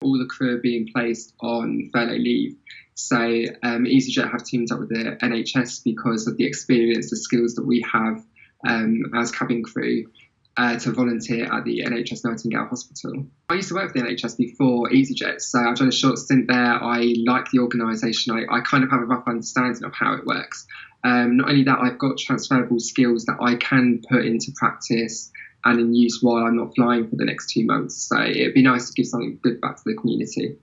all the crew are being placed on furlough leave. So EasyJet have teamed up with the NHS because of the experience, the skills that we have as cabin crew to volunteer at the NHS Nightingale Hospital. I used to work for the NHS before EasyJet, so I've done a short stint there. I like the organisation. I kind of have a rough understanding of how it works. Not only that, I've got transferable skills that I can put into practice and in use while I'm not flying for the next 2 months. So it'd be nice to give something good back to the community.